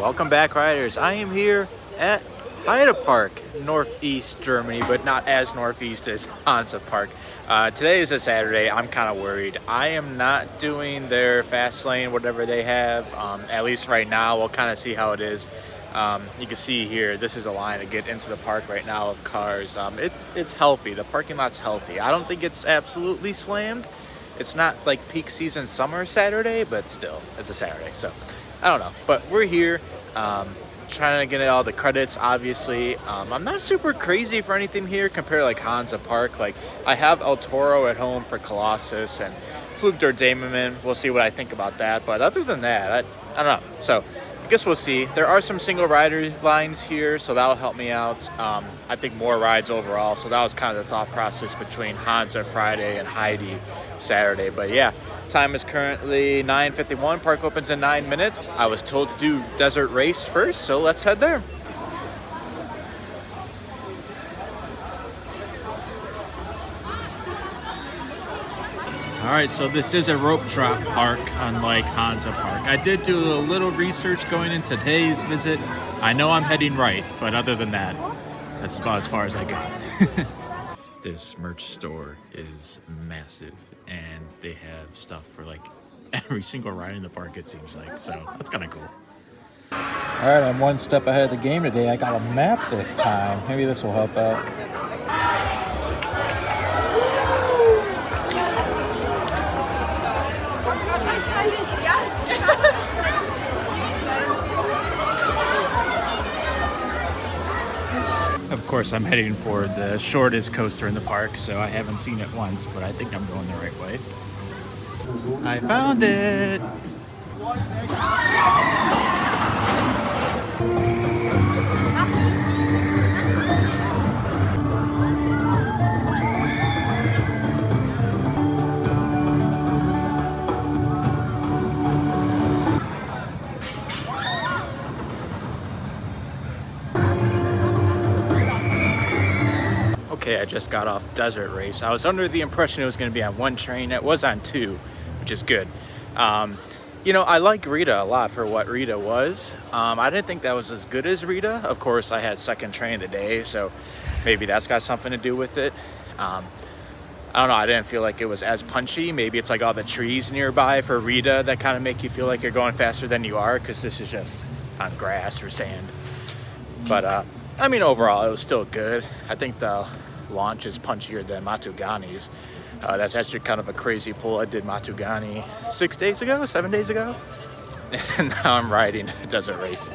Welcome back, riders. I am here at Heide Park, northeast Germany, but not as northeast as Hansa Park. Today is a Saturday. I'm kind of worried. I am not doing their fast lane, whatever they have, at least right now. We'll kind of see how it is. You can see here, this is a line to get into the park right now of cars. It's healthy. The parking lot's healthy. I don't think it's absolutely slammed. It's not like peak season summer Saturday, but still, it's a Saturday. So I don't know, but we're here trying to get all the credits, obviously. I'm not super crazy for anything here compared to like Hansa Park. Like, I have El Toro at home for Colossus and Flug der Dämonen. We'll see what I think about that, but other than that, I don't know. So I guess we'll see. There are some single rider lines here, so that'll help me out. I think more rides overall, so that was kind of the thought process between Hansa Friday and Heide Saturday. But yeah, time is currently 9:51. Park opens in 9 minutes. I was told to do desert race first, so let's head there. All right, so this is a rope drop park, unlike Hansa Park. I did do a little research going into today's visit. I know I'm heading right, but other than that, that's about as far as I got. This merch store is massive, and they have stuff for like every single ride in the park, it seems like, so that's kind of cool. All right, I'm one step ahead of the game today. I got a map this time. Maybe this will help out. Of course, I'm heading for the shortest coaster in the park, so I haven't seen it once, but I think I'm going the right way. I found it! Okay, I just got off Desert Race. I was under the impression it was going to be on one train. It was on two, which is good. You know, I like Rita a lot for what Rita was. I didn't think that was as good as Rita. Of course, I had second train of the day, so maybe that's got something to do with it. I don't know, I didn't feel like it was as punchy. Maybe it's like all the trees nearby for Rita that kind of make you feel like you're going faster than you are, because this is just on grass or sand. But, I mean, overall, it was still good. I think the launch is punchier than Matugani's. That's actually kind of a crazy pull. I did Matugani 7 days ago, and now I'm riding a desert race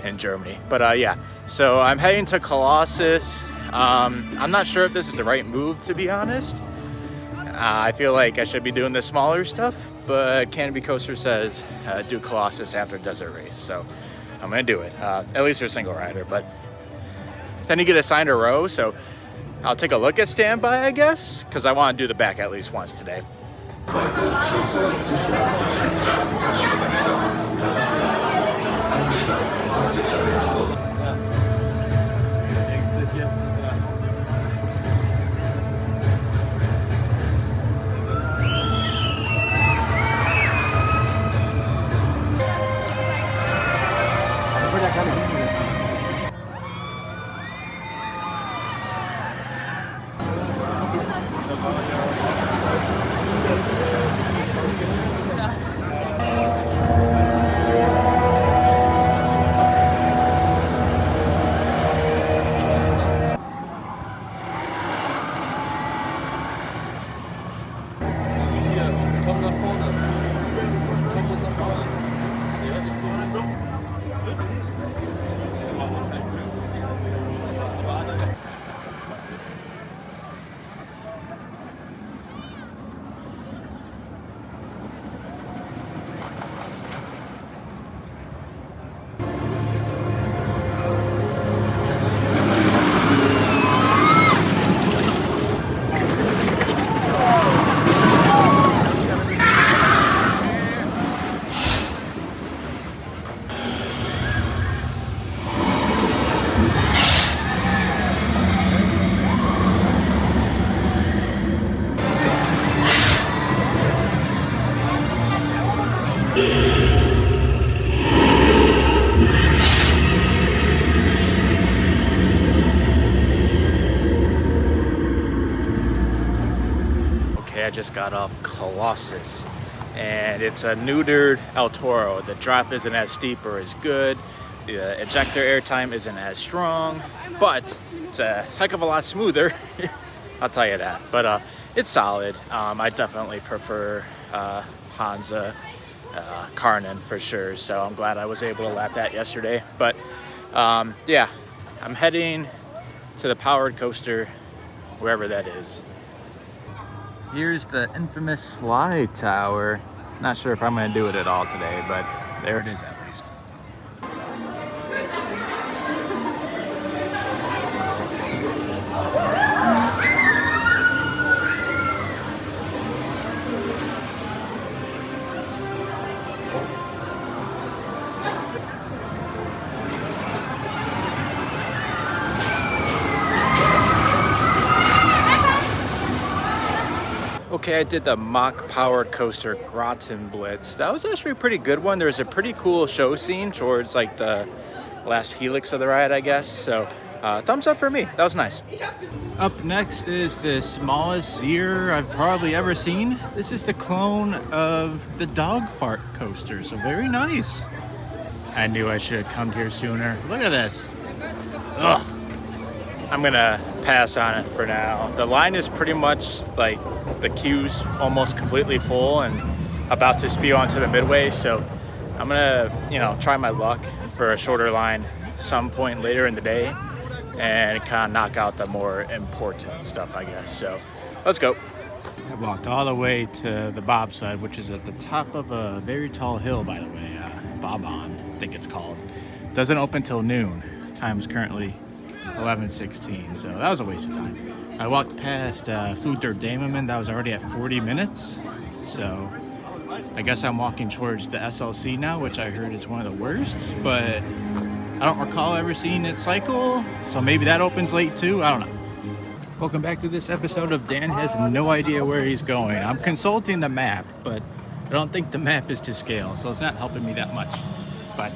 in Germany. But yeah, so I'm heading to Colossus. I'm not sure if this is the right move, to be honest. I feel like I should be doing the smaller stuff, but Canopy Coaster says do Colossus after desert race, so I'm gonna do it. At least for a single rider, but then you get assigned a row, so I'll take a look at standby, I guess, because I want to do the back at least once today. just got off Colossus, and it's a neutered El Toro. The drop isn't as steep or as good. The ejector airtime isn't as strong, but it's a heck of a lot smoother. I'll tell you that. But it's solid. I definitely prefer Hansa Karnen for sure. So I'm glad I was able to lap that yesterday. But yeah, I'm heading to the powered coaster, wherever that is. Here's the infamous slide tower. Not sure if I'm going to do it at all today, but there it is at least. Okay, I did the mock powered coaster Groton Blitz. That was actually a pretty good one. There's a pretty cool show scene towards like the last helix of the ride, I guess. So thumbs up for me. That was nice. Up next is the smallest Zier I've probably ever seen. This is the clone of the dog fart coaster, so very nice. I knew I should have come here sooner. Look at this. Ugh. I'm gonna pass on it for now. The line is pretty much like the queue's almost completely full and about to spew onto the midway, so I'm gonna, try my luck for a shorter line some point later in the day and kind of knock out the more important stuff, I guess. So let's go. I walked all the way to the bobsled, which is at the top of a very tall hill, by the way. Bob-on, I think it's called. Doesn't open till noon. Time's currently 11:16, so that was a waste of time. I walked past Flug der Dämonen. That was already at 40 minutes, so I guess I'm walking towards the SLC now, which I heard is one of the worst, but I don't recall ever seeing it cycle, so maybe that opens late too. I don't know. Welcome back to this episode of Dan Has No Idea Where He's Going. I'm consulting the map, but I don't think the map is to scale, so it's not helping me that much. But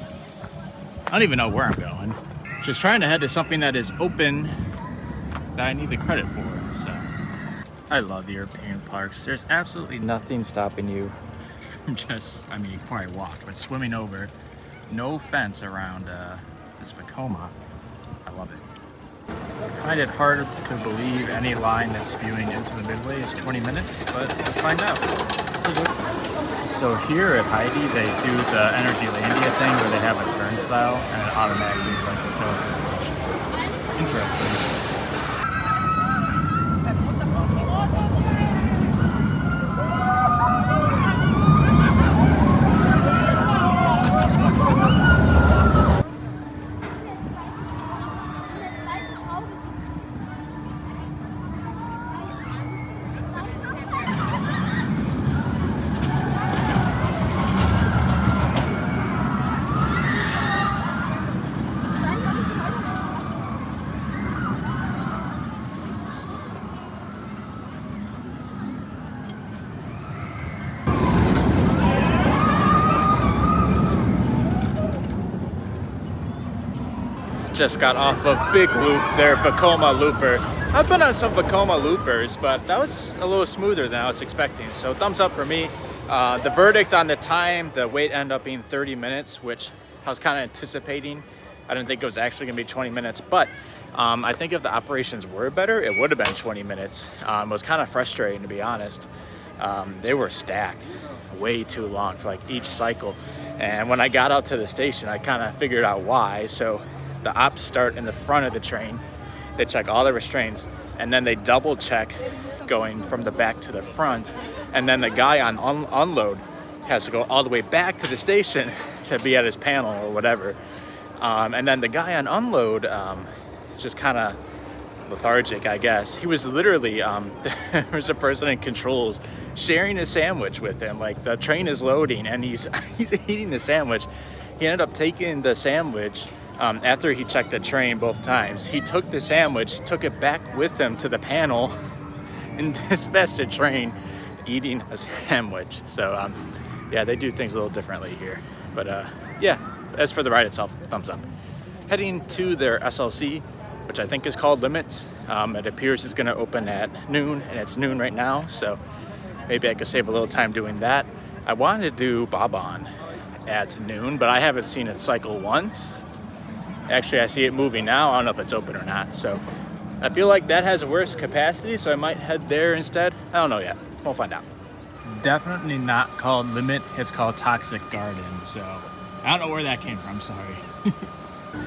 I don't even know where I'm going. Just trying to head to something that is open that I need the credit for. So I love the European parks. There's absolutely nothing stopping you from you can probably walk, but swimming over. No fence around this Vekoma. I love it. I find it hard to believe any line that's spewing into the midway is 20 minutes, but let's find out. So here at Heide, they do the Energy Landia thing where they have a turnstile and it automatically fills the station. Interesting. Just got off of Big Loop there, Vekoma Looper. I've been on some Vekoma Loopers, but that was a little smoother than I was expecting. So thumbs up for me. The verdict on the time, the wait ended up being 30 minutes, which I was kind of anticipating. I didn't think it was actually gonna be 20 minutes, but I think if the operations were better, it would have been 20 minutes. It was kind of frustrating, to be honest. They were stacked way too long for like each cycle. And when I got out to the station, I kind of figured out why. So the ops start in the front of the train. They check all the restraints, and then they double check going from the back to the front. And then the guy on unload has to go all the way back to the station to be at his panel or whatever. And then the guy on unload, just kind of lethargic, I guess. He was literally, there was a person in controls sharing a sandwich with him. Like the train is loading and he's eating the sandwich. He ended up taking the sandwich. After he checked the train both times, he took the sandwich, took it back with him to the panel and dispatched the train eating a sandwich. So yeah, they do things a little differently here. But yeah, as for the ride itself, thumbs up. Heading to their SLC, which I think is called Limit. It appears it's gonna open at noon, and it's noon right now. So Maybe I could save a little time doing that. I wanted to do Babon at noon, but I haven't seen it cycle once. Actually, I see it moving now. I don't know if it's open or not. So I feel like that has worse capacity, so I might head there instead. I don't know yet. We'll find out. Definitely not called Limit. It's called Toxic Garden. So I don't know where that came from. Sorry.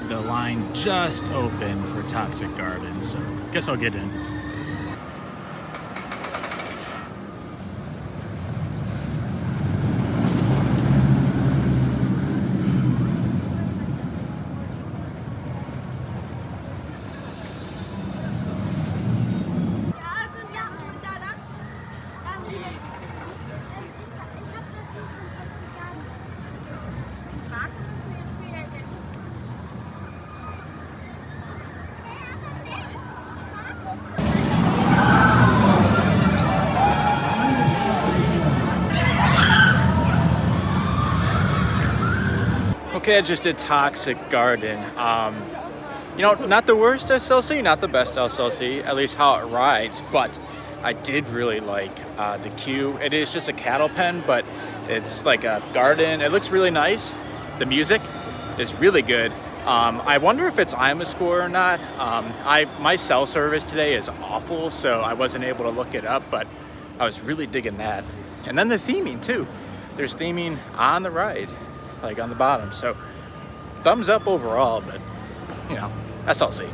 The line just opened for Toxic Garden, so guess I'll get in. Okay, I just did Toxic Garden. You know, not the worst SLC, not the best SLC, at least how it rides, but I did really like the queue. It is just a cattle pen, but it's like a garden. It looks really nice. The music is really good. I wonder if it's IMA score or not. My cell service today is awful, so I wasn't able to look it up, but I was really digging that. And then the theming too. There's theming on the ride, like on the bottom. So thumbs up overall, but you know, SLC.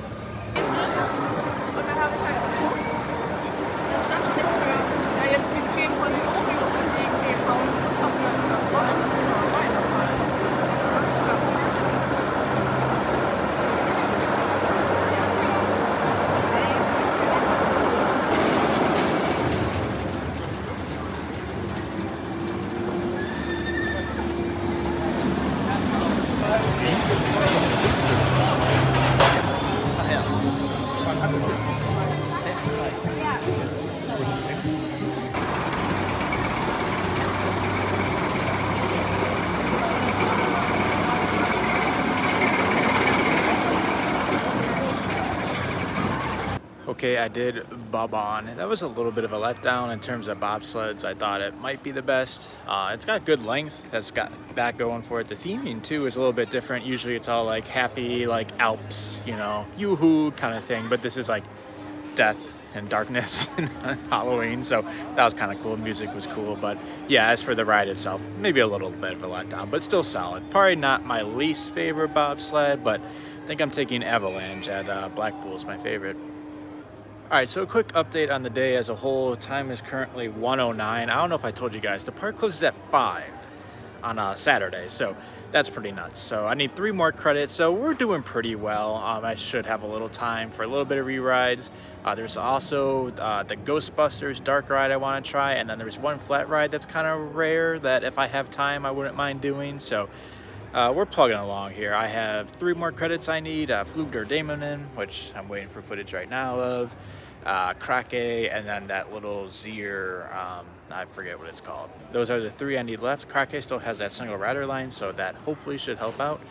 Okay, I did Babon. That was a little bit of a letdown in terms of bobsleds. I thought it might be the best. It's got good length. That's got that going for it. The theming too is a little bit different. Usually it's all like happy, like Alps, you know, yoo-hoo kind of thing. But this is like death and darkness and Halloween. So that was kind of cool. Music was cool. But yeah, as for the ride itself, maybe a little bit of a letdown, but still solid. Probably not my least favorite bobsled, but I think I'm taking Avalanche at Blackpool is my favorite. All right, so a quick update on the day as a whole. Time is currently 1:09. I don't know if I told you guys, the park closes at 5 on a Saturday, so that's pretty nuts. So I need 3 more credits, so we're doing pretty well. I should have a little time for a little bit of re-rides. There's also the Ghostbusters dark ride I want to try, and then there's one flat ride that's kind of rare that if I have time I wouldn't mind doing. So we're plugging along here. I have 3 more credits I need. Flug der Dämonen, which I'm waiting for footage right now of. Krake, and then that little Zier, I forget what it's called. Those are the 3 I need left. Krake still has that single rider line, so that hopefully should help out.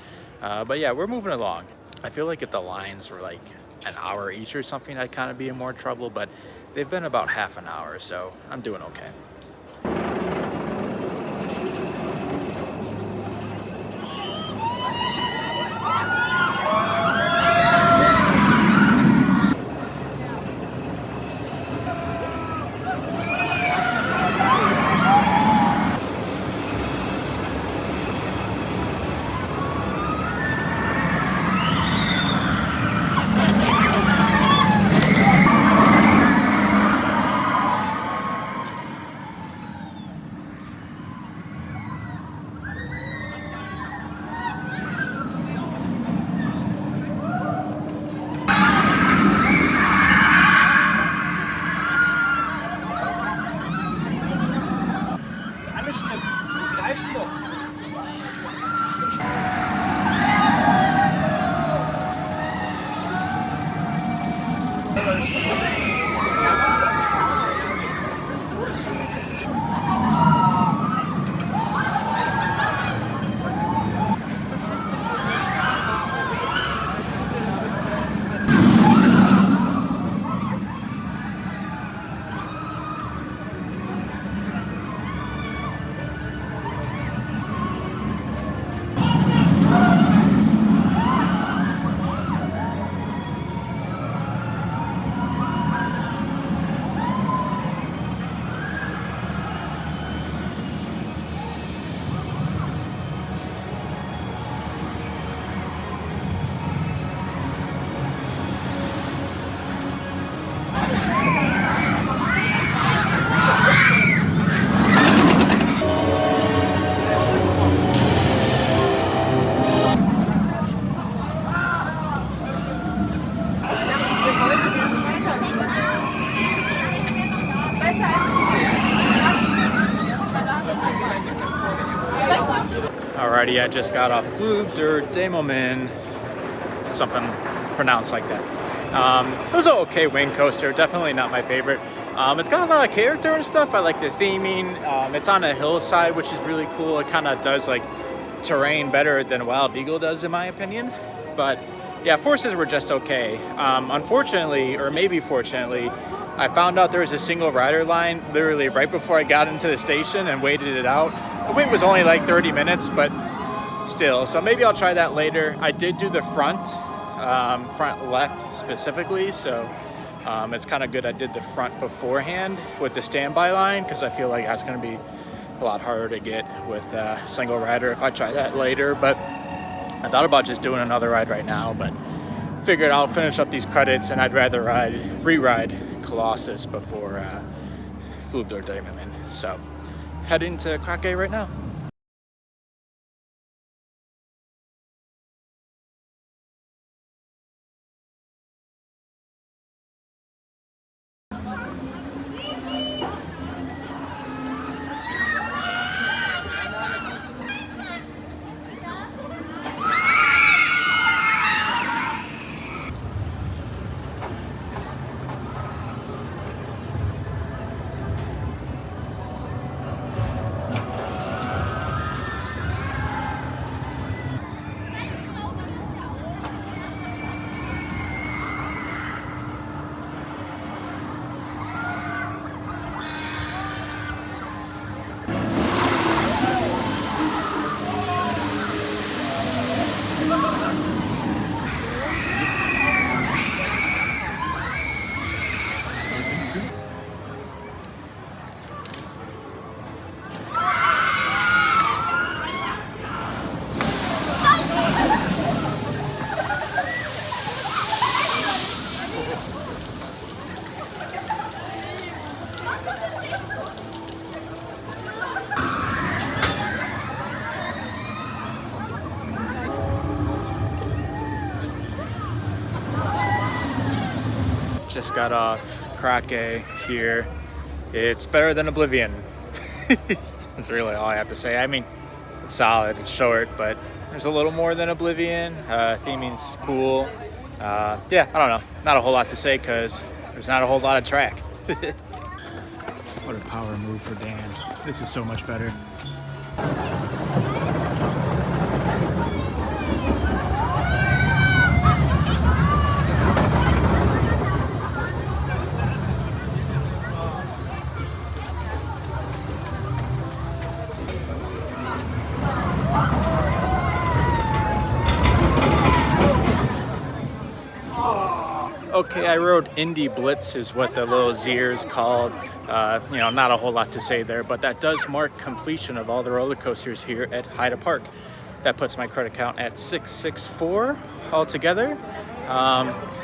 But yeah, we're moving along. I feel like if the lines were like an hour each or something, I'd kind of be in more trouble, but they've been about half an hour, so I'm doing okay. Yeah, I just got off Flug der Dämonen, something pronounced like that. It was an okay wing coaster, definitely not my favorite. It's got a lot of character and stuff. I like the theming. It's on a hillside, which is really cool. It kind of does like terrain better than Wild Eagle does, in my opinion. But yeah, forces were just okay. Unfortunately, or maybe fortunately, I found out there was a single rider line literally right before I got into the station and waited it out. The wait was only like 30 minutes, but still. So maybe I'll try that later. I did do the front left specifically, so it's kind of good I did the front beforehand with the standby line, because I feel like that's going to be a lot harder to get with single rider if I try that later. But I thought about just doing another ride right now, but figured I'll finish up these credits and I'd rather re-ride Colossus before Flug der Dämonen. So heading to Krake right now. Just got off Krake here. It's better than Oblivion. That's really all I have to say. I mean, it's solid, it's short, but there's a little more than Oblivion. Theming's cool. Yeah, I don't know. Not a whole lot to say because there's not a whole lot of track. What a power move for Dan. This is so much better. Okay, I rode Indy Blitz is what the little Z is called. You know, not a whole lot to say there, but that does mark completion of all the roller coasters here at Heide Park. That puts my credit count at 664 altogether.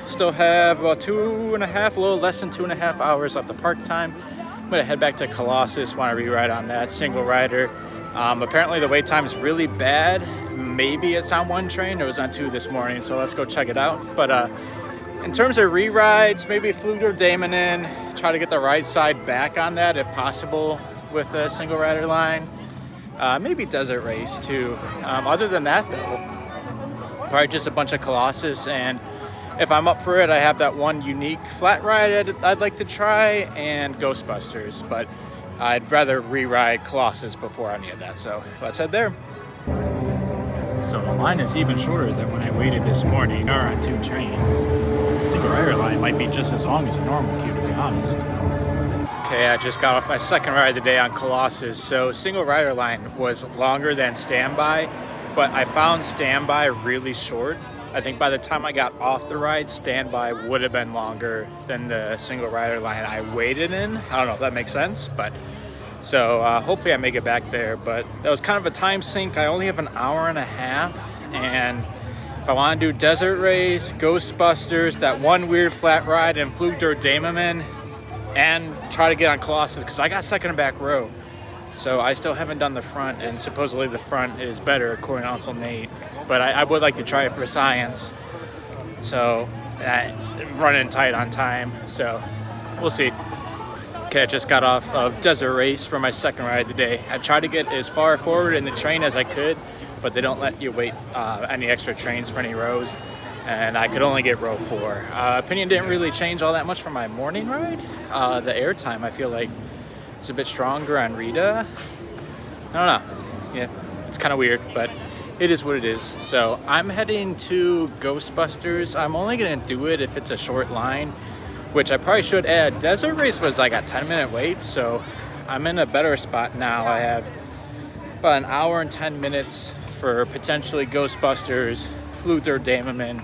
Still have about 2.5, a little less than 2.5 hours left of park time. I'm gonna head back to Colossus, want to re-ride on that single rider. Apparently the wait time is really bad. Maybe it's on one train, it was on 2 this morning, so let's go check it out. But in terms of re-rides, maybe Flug der Dämonen, try to get the right side back on that if possible with a single rider line. Maybe Desert Race too. Other than that though, probably just a bunch of Colossus, and if I'm up for it, I have that one unique flat ride I'd like to try, and Ghostbusters, but I'd rather re-ride Colossus before any of that, so let's head there. So the line is even shorter than when I waited this morning, or on 2 trains. Single rider line might be just as long as a normal queue, to be honest. Okay, I just got off my second ride of the day on Colossus. So single rider line was longer than standby, but I found standby really short. I think by the time I got off the ride, standby would have been longer than the single rider line I waited in. I don't know if that makes sense, but so hopefully I make it back there. But that was kind of a time sink. I only have an hour and a half, and if I want to do Desert Race, Ghostbusters, that one weird flat ride, and Flug der Dämonen, and try to get on Colossus, because I got second and back row. So I still haven't done the front, and supposedly the front is better according to Uncle Nate. But I would like to try it for science. So running tight on time, so we'll see. Okay, I just got off of Desert Race for my second ride of the day. I tried to get as far forward in the train as I could, but they don't let you wait any extra trains for any rows. And I could only get row 4. Opinion didn't really change all that much from my morning ride. The airtime, I feel like, is a bit stronger on Rita. I don't know. Yeah, it's kind of weird, but it is what it is. So I'm heading to Ghostbusters. I'm only gonna do it if it's a short line, which I probably should add. Desert Race was like a 10-minute wait, so I'm in a better spot now. I have about an hour and 10 minutes for potentially Ghostbusters, Flug der Dämonen,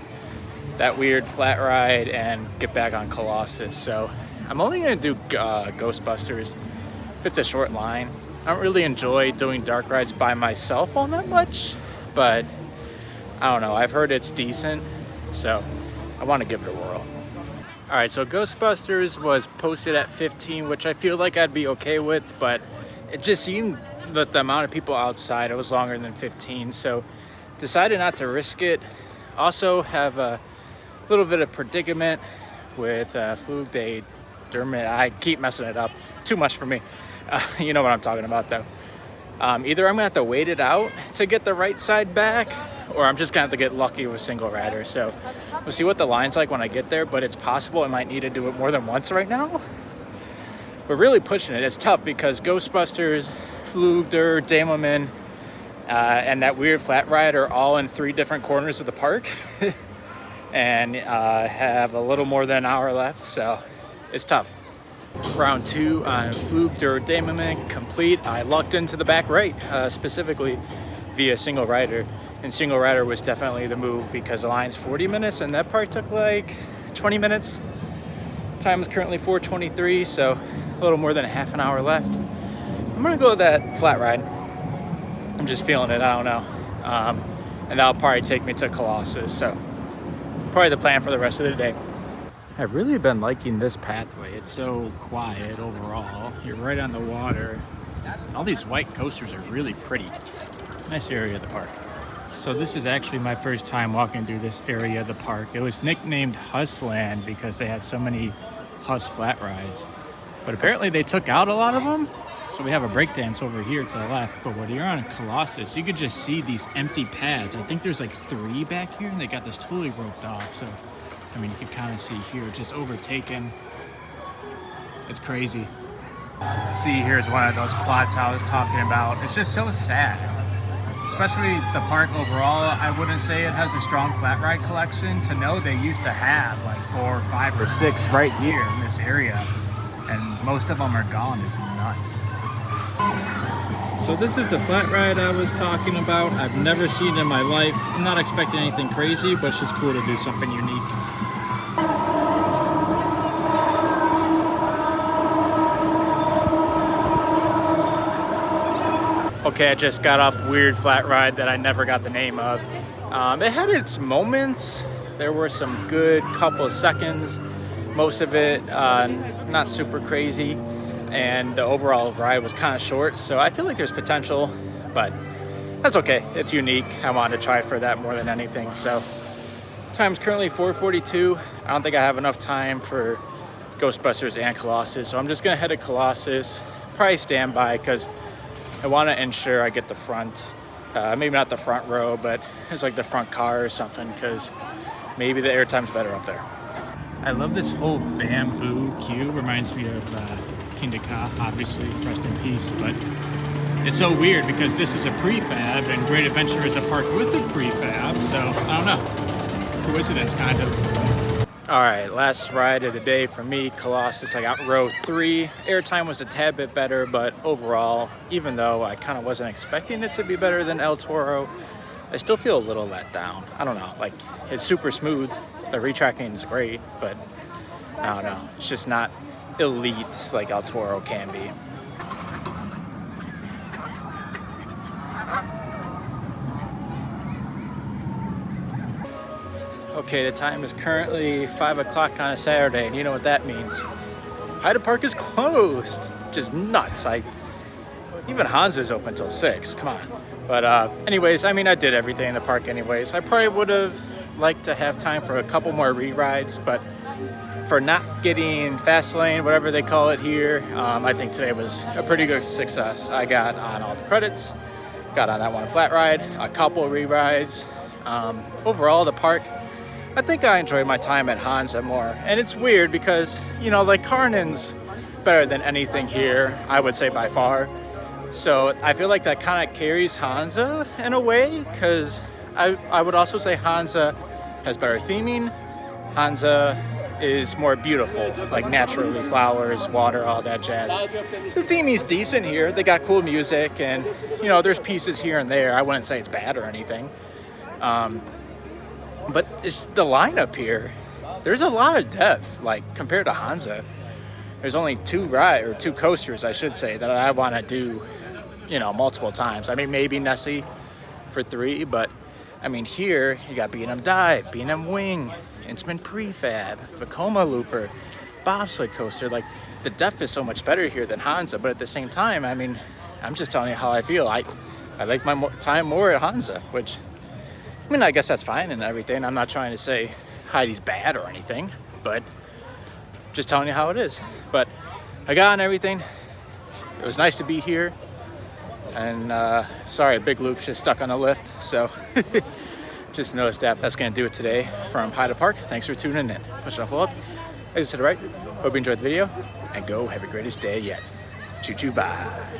that weird flat ride, and get back on Colossus. So I'm only gonna do Ghostbusters if it's a short line. I don't really enjoy doing dark rides by myself all that much, but I don't know, I've heard it's decent, so I want to give it a whirl. All right, so Ghostbusters was posted at 15, which I feel like I'd be okay with, but it just seemed that the amount of people outside, it was longer than 15, so decided not to risk it. Also have a little bit of predicament with Flug der Dämonen. I keep messing it up, too much for me. You know what I'm talking about though. Either I'm gonna have to wait it out to get the right side back, or I'm just gonna have to get lucky with single rider. So we'll see what the line's like when I get there, but it's possible I might need to do it more than once right now. We're really pushing it. It's tough because Ghostbusters, Flug der Dämonen, and that weird flat ride are all in 3 different corners of the park and have a little more than an hour left, so it's tough. Round 2 on Flug der Dämonen complete. I lucked into the back right, specifically via single rider. And single rider was definitely the move because the line's 40 minutes and that part took like 20 minutes. Time is currently 4:23, so a little more than a half an hour left. I'm gonna go with that flat ride. I'm just feeling it, I don't know. And that'll probably take me to Colossus, so probably the plan for the rest of the day. I've really been liking this pathway. It's so quiet overall. You're right on the water. All these white coasters are really pretty. Nice area of the park. So this is actually my first time walking through this area of the park. It was nicknamed Hussland because they had so many Huss flat rides. But apparently they took out a lot of them. So we have a breakdance over here to the left. But when you're on Colossus, you could just see these empty pads. I think there's like 3 back here and they got this totally roped off. So I mean, you can kind of see here, just overtaken. It's crazy. See, here's one of those plots I was talking about. It's just so sad. Especially the park overall, I wouldn't say it has a strong flat ride collection. To know they used to have like 4, 5, or 6 right here in this area, and most of them are gone is nuts. So this is the flat ride I was talking about. I've never seen it in my life. I'm not expecting anything crazy, but it's just cool to do something unique. Okay, I just got off weird flat ride that I never got the name of. It had its moments. There were some good couple of seconds. Most of it not super crazy. And the overall ride was kind of short. So I feel like there's potential, but that's okay. It's unique. I wanted to try for that more than anything. So time's currently 4:42. I don't think I have enough time for Ghostbusters and Colossus. So I'm just gonna head to Colossus. Probably stand by because I want to ensure I get the front, maybe not the front row, but it's like the front car or something, because maybe the airtime's better up there. I love this whole bamboo cube. Reminds me of King Ka, obviously, rest in peace. But it's so weird because this is a prefab and Great Adventure is a park with a prefab. So I don't know, coincidence kind of. All right, last ride of the day for me, Colossus. I got row 3. Airtime was a tad bit better, but overall, even though I kind of wasn't expecting it to be better than El Toro, I still feel a little let down. I don't know, like, it's super smooth. The retracking is great, but I don't know. It's just not elite like El Toro can be. Okay, the time is currently 5 o'clock on a Saturday, and you know what that means. Heide Park is closed, which is nuts. Even Hans is open till 6, come on. But anyways, I mean, I did everything in the park anyways. I probably would have liked to have time for a couple more re-rides, but for not getting fast lane, whatever they call it here, I think today was a pretty good success. I got on all the credits, Got on that one flat ride, a couple re-rides. Overall, the park, I think I enjoyed my time at Hansa more. And it's weird because, you know, like Karnen's better than anything here, I would say by far. So I feel like that kind of carries Hansa in a way, because I would also say Hansa has better theming. Hansa is more beautiful, like naturally flowers, water, all that jazz. The theming's decent here. They got cool music, and you know, there's pieces here and there. I wouldn't say it's bad or anything. But it's the lineup here. There's a lot of depth, like compared to Hansa. There's only two coasters, I should say, that I want to do, you know, multiple times. I mean, maybe Nessie for 3, but I mean, here you got B&M Dive, B&M Wing, Intamin Prefab, Vekoma Looper, bobsled coaster. Like, the depth is so much better here than Hansa, but at the same time, I mean, I'm just telling you how I feel. I like my time more at Hansa, which, I mean, I guess that's fine and everything. I'm not trying to say Heide's bad or anything, but just telling you how it is. But I got on everything. It was nice to be here. And sorry, Big Loop's just stuck on the lift, so just noticed that. That's going to do it today from Heide Park. Thanks for tuning in. Push it up, pull up. Exit to the right. Hope you enjoyed the video, and go have your greatest day yet. Choo choo, bye.